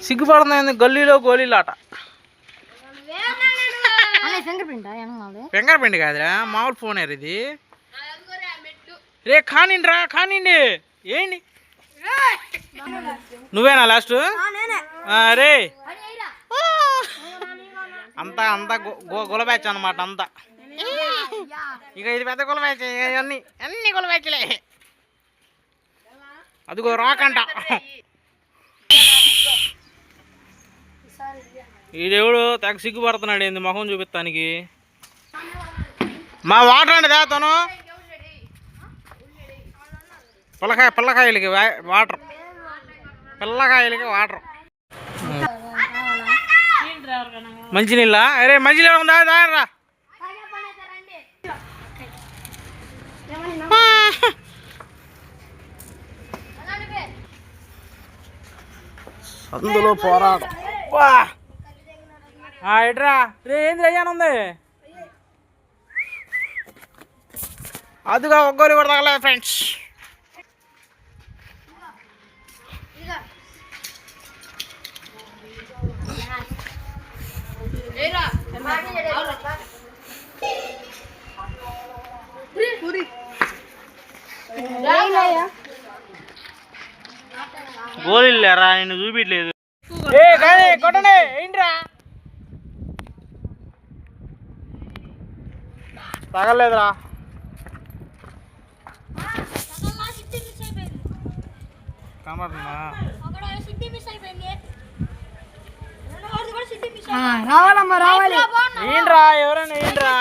సిగ్గుపడుతుంది గల్లీలో గోళీలాట. Finger print కాదురా, మామూలు ఫోన్ ఇది. రే కానిండి రా, కానిండి. ఏంటి నువ్వేనా లాస్ట్? రే అంతా అంతా గుల బ్యాచ్ అనమాట అంతా. ఇక ఇది పెద్ద గుల బ్యాచ్, అన్ని గుల బ్యాచ్లే. అదిగో రాకంట. ఈడెవడు తెగ సిగ్గుపడుతున్నాడు ఏంది మొహం చూపిస్తానికి. మా వాటర్ అండి తను పిల్లకాయలకి వాటర్, పిల్లకాయలకి వాటర్. మంచినీళ్ళ? అరే మంచినీళ్ళు ఉందా? దారా అందులో పోరాటం. ఎట్రా రే, ఏంది అయ్యానుంది? అదిగా ఒగ్గోలి కూడా తగలేదు ఫ్రెండ్స్. గోళీలేరా, నిన్ను చూపించలేదు. కొట్టండి ఏంట్రా, తగలేదురా. రావాలమ్మా రావాలి. ఏంట్రా ఎవరైనా ఏంట్రా,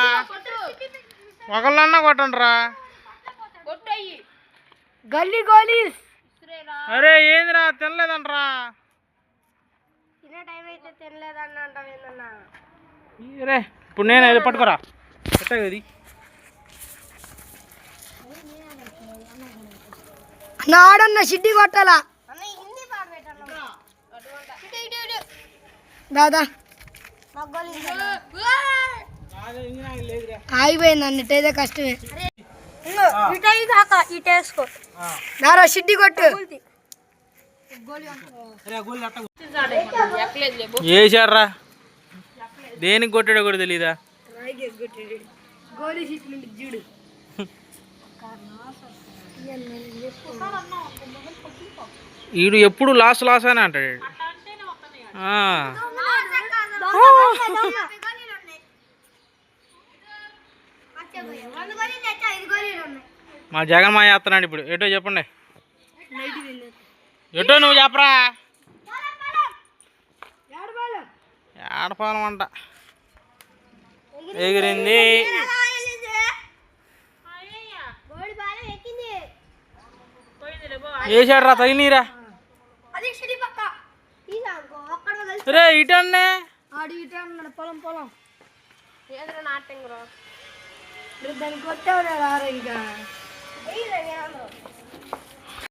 ఒకళ్ళన్నా కొట్టండి రా. గల్లీ గోలీస్. అరే ఏందిరా తినలేదంట్రా. రే ఇప్పుడు నేను ఇది పట్టుకోరా, పెట్టా ఇది. నాడన్న సిడ్డి కొట్టాలా దాదా? ఆగిపోయింది అన్నట్టయితే కష్టమే. నారా సిడ్డి కొట్టు. వేసాడ్రా, దేనికి కొట్టాడో కూడా తెలీదా. ఈడు ఎప్పుడు లాస్ అని అంటాడు. మా జగన్ మా చేస్తున్నాడు ఇప్పుడు. ఎటో చెప్పండి, ఎటో నువ్వు చెప్పరా. ఏడపాలం అంట ఎగిరింది. వేసాడు రా, తగినీరా. రే ఇటన్నే పొలం పొలం దానికి కొట్టావు ఇంకా